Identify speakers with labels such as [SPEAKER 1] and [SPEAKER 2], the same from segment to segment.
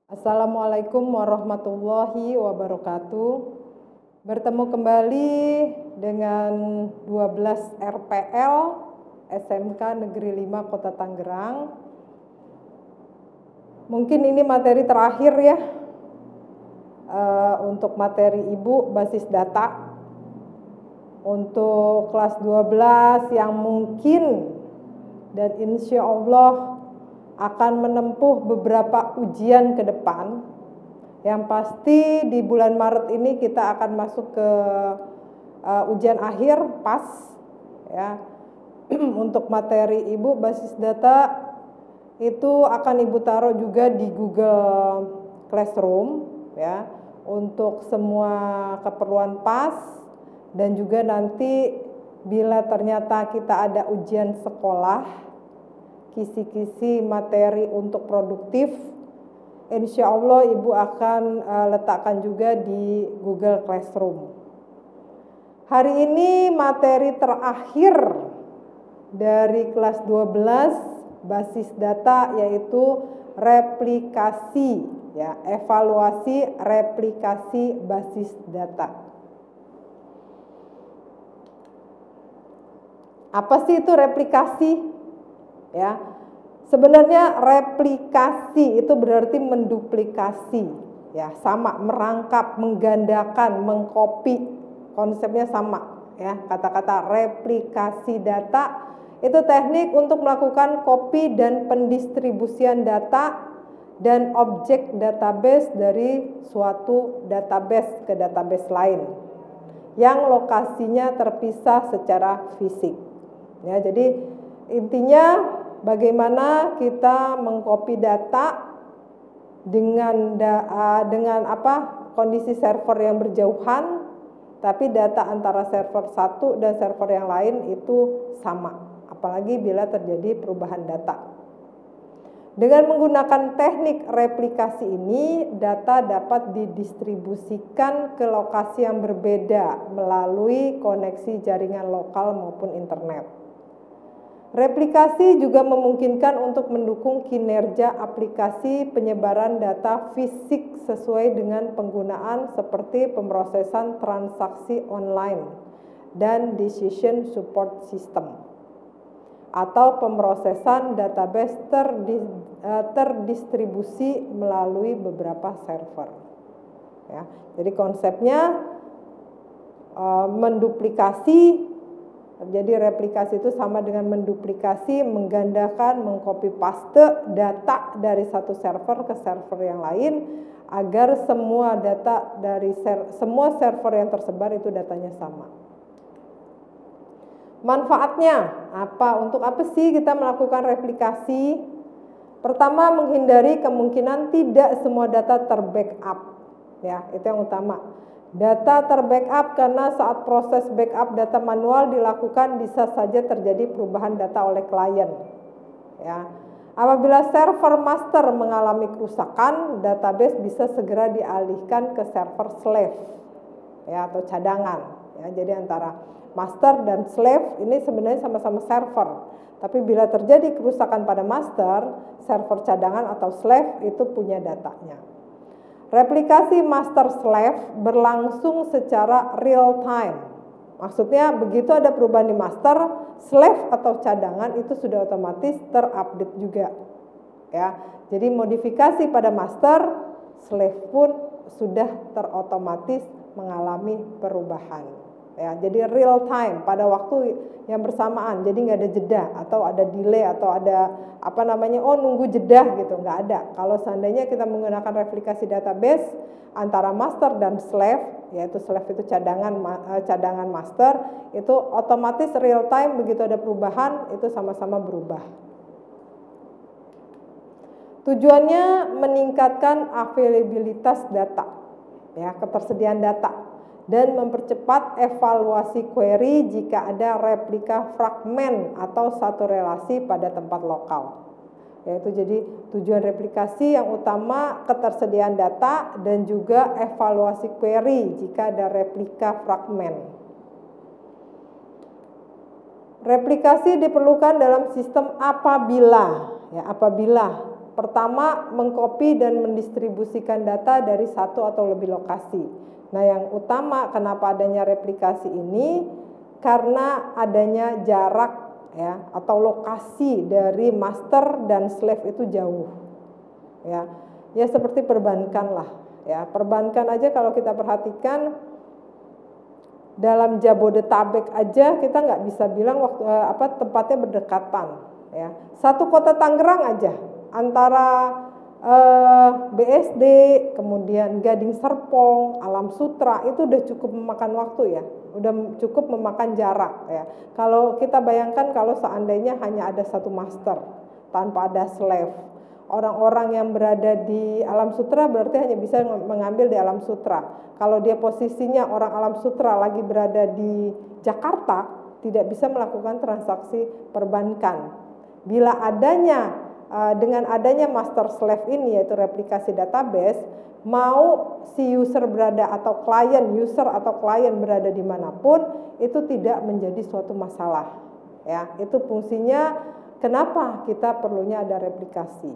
[SPEAKER 1] Assalamualaikum warahmatullahi wabarakatuh. Bertemu kembali dengan 12 RPL SMK Negeri 5 Kota Tangerang. Mungkin ini materi terakhir ya untuk materi Ibu basis data. Untuk kelas 12 yang mungkin dan insya Allah akan menempuh beberapa ujian ke depan. Yang pasti di bulan Maret ini kita akan masuk ke ujian akhir PAS ya. Untuk materi Ibu basis data itu akan Ibu taruh juga di Google Classroom ya, untuk semua keperluan PAS. Dan juga nanti bila ternyata kita ada ujian sekolah, kisi-kisi materi untuk produktif, insya Allah Ibu akan letakkan juga di Google Classroom. Hari ini materi terakhir dari kelas 12 basis data yaitu replikasi ya, evaluasi replikasi basis data. Apa sih itu replikasi? Ya, sebenarnya replikasi itu berarti menduplikasi, ya, sama, merangkap, menggandakan, mengcopy, konsepnya sama, ya. Kata-kata replikasi data itu teknik untuk melakukan copy dan pendistribusian data dan objek database dari suatu database ke database lain yang lokasinya terpisah secara fisik. Ya, jadi intinya bagaimana kita mengcopy data dengan kondisi server yang berjauhan, tapi data antara server satu dan server yang lain itu sama, apalagi bila terjadi perubahan data. Dengan menggunakan teknik replikasi ini, data dapat didistribusikan ke lokasi yang berbeda melalui koneksi jaringan lokal maupun internet. Replikasi juga memungkinkan untuk mendukung kinerja aplikasi penyebaran data fisik sesuai dengan penggunaan seperti pemrosesan transaksi online dan decision support system, atau pemrosesan database terdistribusi melalui beberapa server. Ya, jadi konsepnya menduplikasi. Jadi replikasi itu sama dengan menduplikasi, menggandakan, mengcopy paste data dari satu server ke server yang lain agar semua data dari semua server yang tersebar itu datanya sama. Manfaatnya apa? Untuk apa sih kita melakukan replikasi? Pertama, menghindari kemungkinan tidak semua data terbackup. Ya, itu yang utama. Data terbackup karena saat proses backup data manual dilakukan bisa saja terjadi perubahan data oleh klien. Ya. Apabila server master mengalami kerusakan, database bisa segera dialihkan ke server slave ya, atau cadangan. Ya, jadi antara master dan slave ini sebenarnya sama-sama server. Tapi bila terjadi kerusakan pada master, server cadangan atau slave itu punya datanya. Replikasi master slave berlangsung secara real time. Maksudnya begitu ada perubahan di master, slave atau cadangan itu sudah otomatis terupdate juga. Ya. Jadi modifikasi pada master, slave pun sudah terotomatis mengalami perubahan. Ya, jadi real time pada waktu yang bersamaan, jadi nggak ada jeda atau ada delay atau ada nunggu jeda gitu, nggak ada. Kalau seandainya kita menggunakan replikasi database antara master dan slave, yaitu slave itu cadangan master, itu otomatis real time begitu ada perubahan itu sama-sama berubah. Tujuannya meningkatkan availabilitas data, ya, ketersediaan data, dan mempercepat evaluasi query jika ada replika fragmen atau satu relasi pada tempat lokal. Yaitu jadi tujuan replikasi yang utama ketersediaan data dan juga evaluasi query jika ada replika fragmen. Replikasi diperlukan dalam sistem apabila Pertama, mengcopy dan mendistribusikan data dari satu atau lebih lokasi. Nah, yang utama kenapa adanya replikasi ini karena adanya jarak ya atau lokasi dari master dan slave itu jauh. Ya seperti perbankan lah. Ya, perbankan aja kalau kita perhatikan dalam Jabodetabek aja kita nggak bisa bilang tempatnya berdekatan. Ya, satu kota Tangerang aja antara BSD, kemudian Gading Serpong, Alam Sutra itu udah cukup memakan waktu ya, udah cukup memakan jarak ya. Kalau kita bayangkan kalau seandainya hanya ada satu master tanpa ada slave, orang-orang yang berada di Alam Sutra berarti hanya bisa mengambil di Alam Sutra. Kalau dia posisinya orang Alam Sutra lagi berada di Jakarta, tidak bisa melakukan transaksi perbankan. Bila adanya dengan adanya master slave ini yaitu replikasi database, mau si user berada atau klien berada dimanapun itu tidak menjadi suatu masalah. Ya, itu fungsinya kenapa kita perlunya ada replikasi.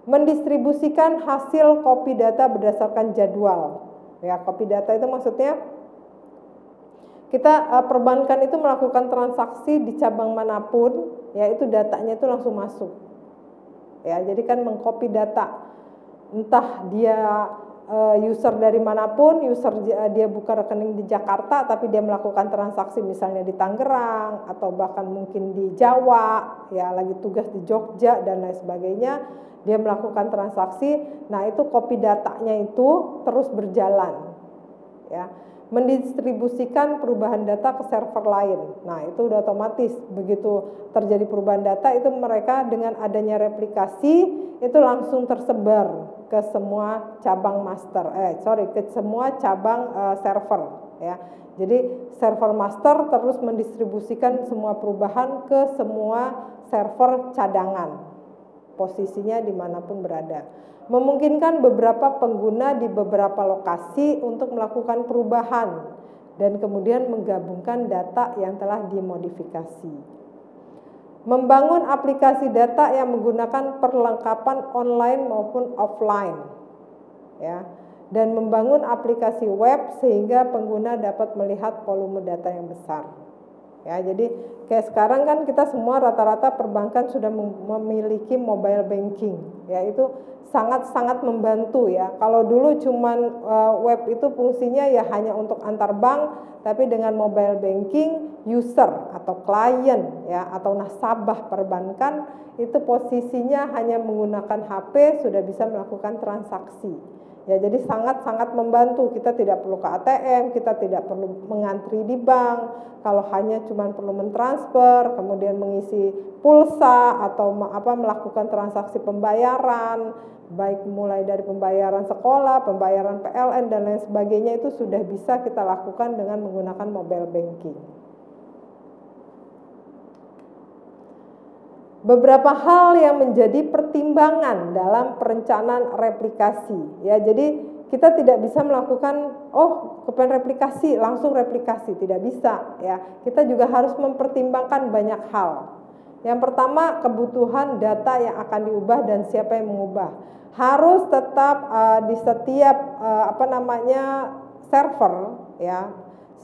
[SPEAKER 1] Mendistribusikan hasil copy data berdasarkan jadwal. Ya, copy data itu maksudnya kita perbankan itu melakukan transaksi di cabang manapun, ya itu datanya itu langsung masuk. Ya, jadi kan mengcopy data, entah dia user dari manapun, dia buka rekening di Jakarta tapi dia melakukan transaksi misalnya di Tangerang atau bahkan mungkin di Jawa, ya lagi tugas di Jogja dan lain sebagainya, dia melakukan transaksi. Nah, itu copy datanya itu terus berjalan. Ya. Mendistribusikan perubahan data ke server lain. Nah, itu udah otomatis begitu terjadi perubahan data itu mereka dengan adanya replikasi itu langsung tersebar ke semua cabang ke semua cabang server ya. Jadi server master terus mendistribusikan semua perubahan ke semua server cadangan. Posisinya dimanapun berada. Memungkinkan beberapa pengguna di beberapa lokasi untuk melakukan perubahan dan kemudian menggabungkan data yang telah dimodifikasi. Membangun aplikasi data yang menggunakan perlengkapan online maupun offline, ya, dan membangun aplikasi web sehingga pengguna dapat melihat volume data yang besar. Ya, jadi kayak sekarang kan kita semua rata-rata perbankan sudah memiliki mobile banking, ya itu sangat-sangat membantu ya. Kalau dulu cuman web itu fungsinya ya hanya untuk antar bank, tapi dengan mobile banking user atau klien ya atau nasabah perbankan itu posisinya hanya menggunakan HP sudah bisa melakukan transaksi. Ya, jadi sangat-sangat membantu. Kita tidak perlu ke ATM, kita tidak perlu mengantri di bank. Kalau hanya cuma perlu mentransfer, kemudian mengisi pulsa atau melakukan transaksi pembayaran, baik mulai dari pembayaran sekolah, pembayaran PLN dan lain sebagainya itu sudah bisa kita lakukan dengan menggunakan mobile banking. Beberapa hal yang menjadi pertimbangan dalam perencanaan replikasi. Ya, jadi kita tidak bisa melakukan kepengen replikasi langsung replikasi, tidak bisa ya. Kita juga harus mempertimbangkan banyak hal. Yang pertama, kebutuhan data yang akan diubah dan siapa yang mengubah. Harus tetap di setiap server ya.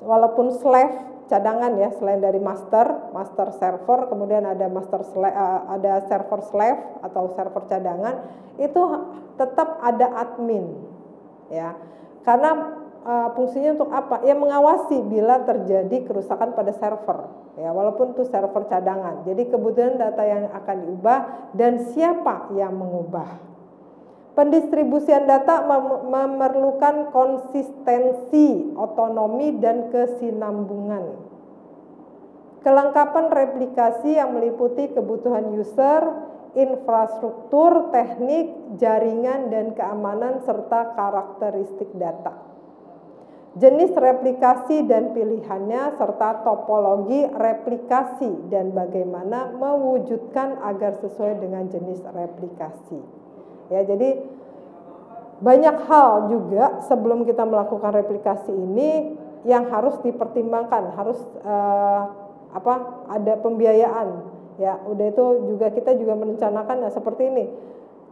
[SPEAKER 1] Walaupun slave cadangan ya, selain dari master server, kemudian ada ada server slave atau server cadangan, itu tetap ada admin ya. Karena fungsinya untuk apa? Ya mengawasi bila terjadi kerusakan pada server ya, walaupun itu server cadangan. Jadi kebutuhan data yang akan diubah dan siapa yang mengubah. Pendistribusian data memerlukan konsistensi, otonomi, dan kesinambungan. Kelengkapan replikasi yang meliputi kebutuhan user, infrastruktur, teknik, jaringan, dan keamanan, serta karakteristik data. Jenis replikasi dan pilihannya, serta topologi replikasi, dan bagaimana mewujudkan agar sesuai dengan jenis replikasi. Ya, jadi banyak hal juga sebelum kita melakukan replikasi ini yang harus dipertimbangkan, harus ada pembiayaan. Ya, udah itu juga kita juga merencanakan seperti ini.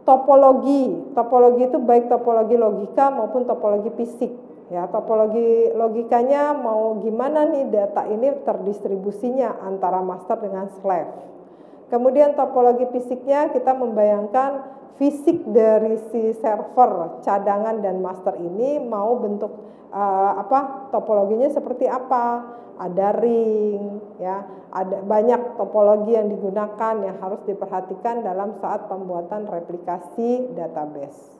[SPEAKER 1] Topologi itu baik topologi logika maupun topologi fisik. Ya, topologi logikanya mau gimana nih data ini terdistribusinya antara master dengan slave. Kemudian topologi fisiknya kita membayangkan fisik dari si server cadangan dan master ini mau bentuk topologinya seperti apa. Ada ring, ya, ada banyak topologi yang digunakan yang harus diperhatikan dalam saat pembuatan replikasi database.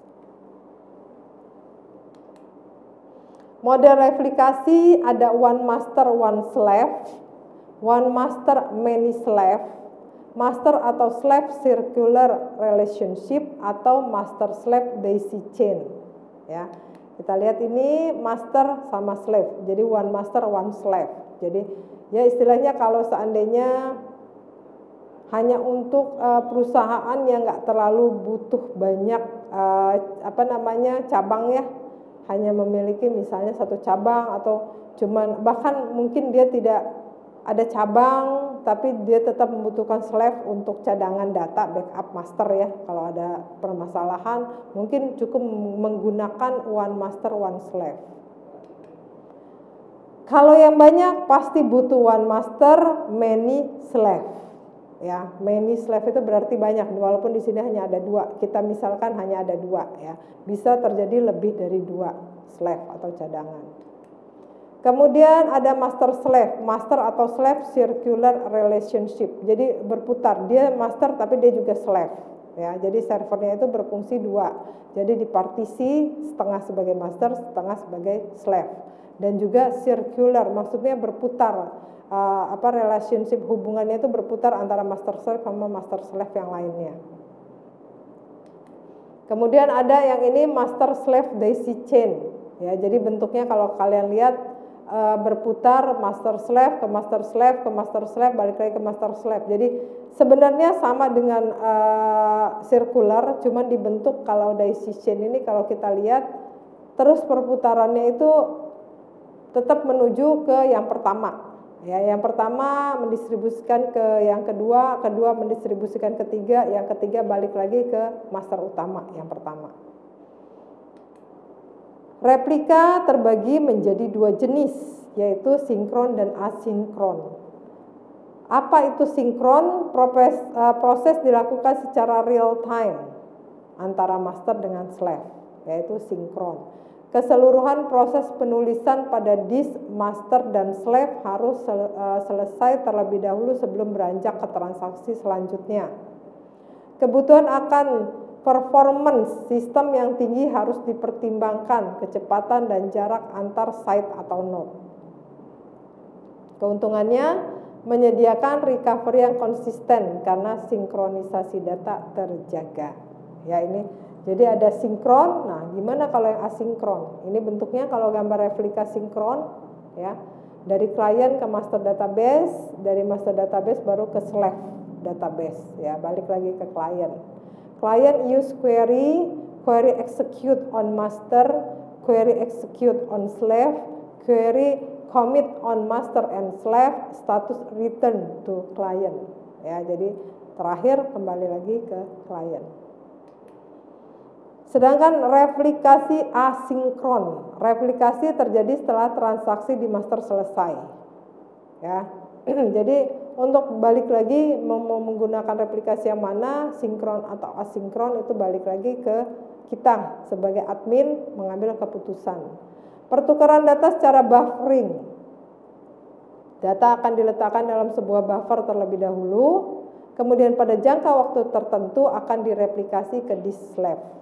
[SPEAKER 1] Model replikasi ada one master, one slave, one master, many slave, master atau slave circular relationship, atau master slave daisy chain. Ya, kita lihat ini master sama slave, jadi one master, one slave. Jadi ya istilahnya kalau seandainya hanya untuk perusahaan yang nggak terlalu butuh banyak cabang ya, hanya memiliki misalnya satu cabang atau cuman bahkan mungkin dia tidak ada cabang tapi dia tetap membutuhkan slave untuk cadangan data backup master ya. Kalau ada permasalahan mungkin cukup menggunakan one master one slave. Kalau yang banyak pasti butuh one master many slave. Ya, many slave itu berarti banyak, walaupun di sini hanya ada 2. Kita misalkan hanya ada 2 ya. Bisa terjadi lebih dari 2 slave atau cadangan. Kemudian ada master slave, master atau slave circular relationship. Jadi berputar, dia master tapi dia juga slave. Ya, jadi servernya itu berfungsi 2. Jadi dipartisi setengah sebagai master, setengah sebagai slave. Dan juga circular, maksudnya berputar. Relationship hubungannya itu berputar antara master slave sama master slave yang lainnya. Kemudian ada yang ini master slave daisy chain. Ya, jadi bentuknya kalau kalian lihat berputar master slave ke master slave ke master slave balik lagi ke master slave. Jadi sebenarnya sama dengan circular, cuman dibentuk kalau daisy chain ini kalau kita lihat terus perputarannya itu tetap menuju ke yang pertama. Ya, yang pertama mendistribusikan ke yang kedua, kedua mendistribusikan ketiga, yang ketiga balik lagi ke master utama yang pertama. Replika terbagi menjadi 2 jenis, yaitu sinkron dan asinkron. Apa itu sinkron? Proses dilakukan secara real time antara master dengan slave, yaitu sinkron. Keseluruhan proses penulisan pada disk master dan slave harus selesai terlebih dahulu sebelum beranjak ke transaksi selanjutnya. Kebutuhan akan performance sistem yang tinggi harus dipertimbangkan kecepatan dan jarak antar site atau node. Keuntungannya menyediakan recovery yang konsisten karena sinkronisasi data terjaga. Ya, ini jadi ada sinkron. Nah, gimana kalau yang asinkron? Ini bentuknya kalau gambar replika sinkron ya, dari klien ke master database, dari master database baru ke slave database ya, balik lagi ke klien. Client use query execute on master, query execute on slave, query commit on master and slave, status return to client. Ya, jadi terakhir kembali lagi ke klien. Sedangkan replikasi asinkron, replikasi terjadi setelah transaksi di master selesai. Ya, jadi untuk balik lagi mau menggunakan replikasi yang mana, sinkron atau asinkron, itu balik lagi ke kita sebagai admin mengambil keputusan. Pertukaran data secara buffering. Data akan diletakkan dalam sebuah buffer terlebih dahulu, kemudian pada jangka waktu tertentu akan direplikasi ke disk slave.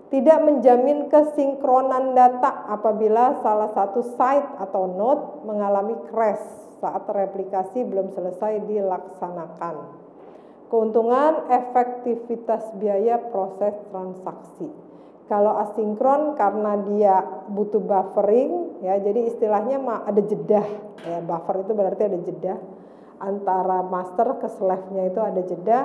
[SPEAKER 1] Tidak menjamin kesinkronan data apabila salah satu site atau node mengalami crash saat replikasi belum selesai dilaksanakan. Keuntungan efektivitas biaya proses transaksi. Kalau asinkron karena dia butuh buffering ya, jadi istilahnya ada jeda ya, buffer itu berarti ada jeda antara master ke slave-nya, itu ada jeda,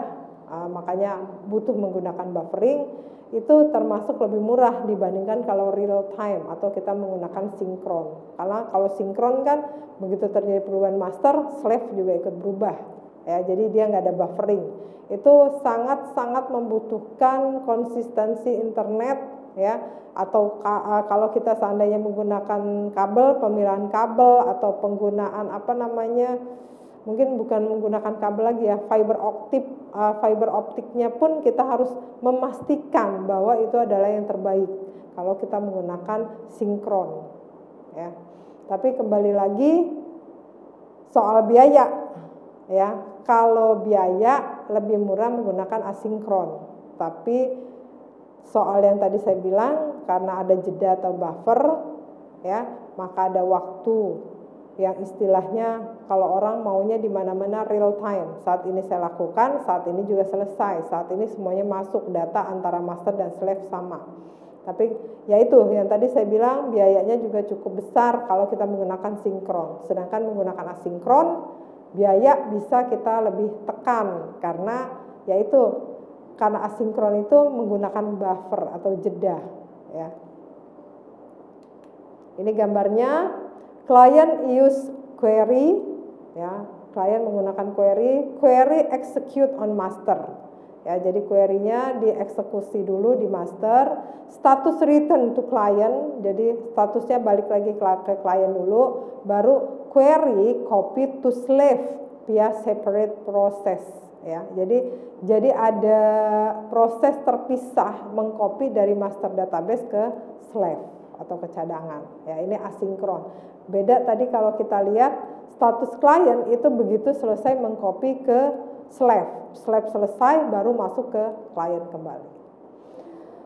[SPEAKER 1] makanya butuh menggunakan buffering. Itu termasuk lebih murah dibandingkan kalau real time atau kita menggunakan sinkron. Karena kalau sinkron kan begitu terjadi perubahan master, slave juga ikut berubah. ya, jadi dia nggak ada buffering. Itu sangat-sangat membutuhkan konsistensi internet, ya, atau kalau kita seandainya menggunakan kabel, pemilihan kabel atau penggunaan mungkin bukan menggunakan kabel lagi ya, fiber optiknya pun kita harus memastikan bahwa itu adalah yang terbaik kalau kita menggunakan sinkron, ya. Tapi kembali lagi soal biaya, ya, kalau biaya lebih murah menggunakan asinkron, tapi soal yang tadi saya bilang karena ada jeda atau buffer, ya, maka ada waktu yang istilahnya kalau orang maunya di mana-mana real time. Saat ini saya lakukan, saat ini juga selesai, saat ini semuanya masuk data antara master dan slave sama. Tapi ya itu yang tadi saya bilang biayanya juga cukup besar kalau kita menggunakan sinkron. Sedangkan menggunakan asinkron biaya bisa kita lebih tekan karena asinkron itu menggunakan buffer atau jeda, ya. Ini gambarnya. Client use query, ya, klien menggunakan query execute on master, ya, jadi query-nya dieksekusi dulu di master, status return to client, jadi statusnya balik lagi ke klien dulu, baru query copy to slave via separate process, ya, jadi ada proses terpisah mengcopy dari master database ke slave atau ke cadangan, ya, ini asinkron. Beda tadi kalau kita lihat status klien itu begitu selesai mengcopy ke slave selesai baru masuk ke klien kembali.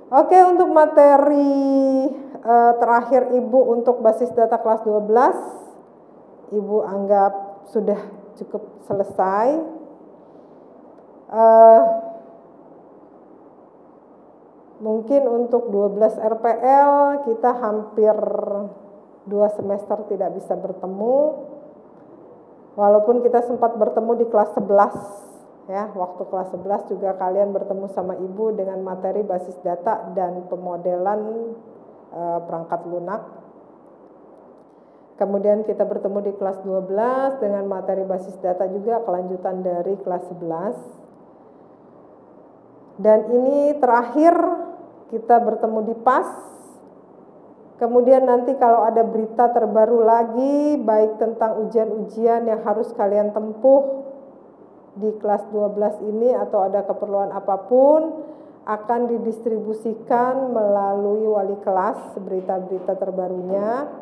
[SPEAKER 1] Oke, untuk materi terakhir Ibu untuk basis data kelas 12 Ibu anggap sudah cukup selesai. Mungkin untuk 12 RPL kita hampir 2 semester tidak bisa bertemu, walaupun kita sempat bertemu di kelas 11, ya, waktu kelas 11 juga kalian bertemu sama Ibu dengan materi basis data dan pemodelan perangkat lunak. Kemudian kita bertemu di kelas 12 dengan materi basis data juga kelanjutan dari kelas 11. Dan ini terakhir kita bertemu di PAS. Kemudian nanti kalau ada berita terbaru lagi, baik tentang ujian-ujian yang harus kalian tempuh di kelas 12 ini atau ada keperluan apapun, akan didistribusikan melalui wali kelas berita-berita terbarunya.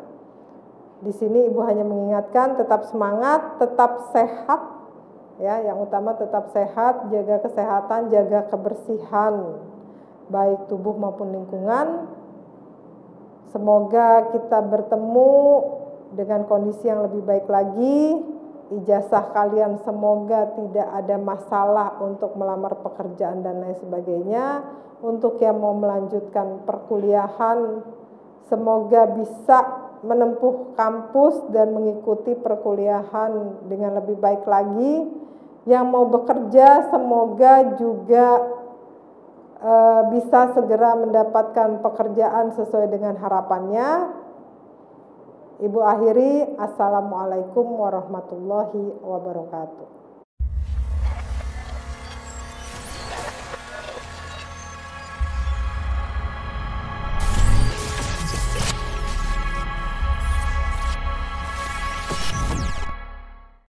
[SPEAKER 1] Di sini Ibu hanya mengingatkan tetap semangat, tetap sehat, ya, yang utama tetap sehat, jaga kesehatan, jaga kebersihan, baik tubuh maupun lingkungan. Semoga kita bertemu dengan kondisi yang lebih baik lagi. Ijazah kalian semoga tidak ada masalah untuk melamar pekerjaan dan lain sebagainya. Untuk yang mau melanjutkan perkuliahan, semoga bisa menempuh kampus dan mengikuti perkuliahan dengan lebih baik lagi. Yang mau bekerja semoga juga bisa segera mendapatkan pekerjaan sesuai dengan harapannya. Ibu akhiri, Assalamualaikum warahmatullahi wabarakatuh.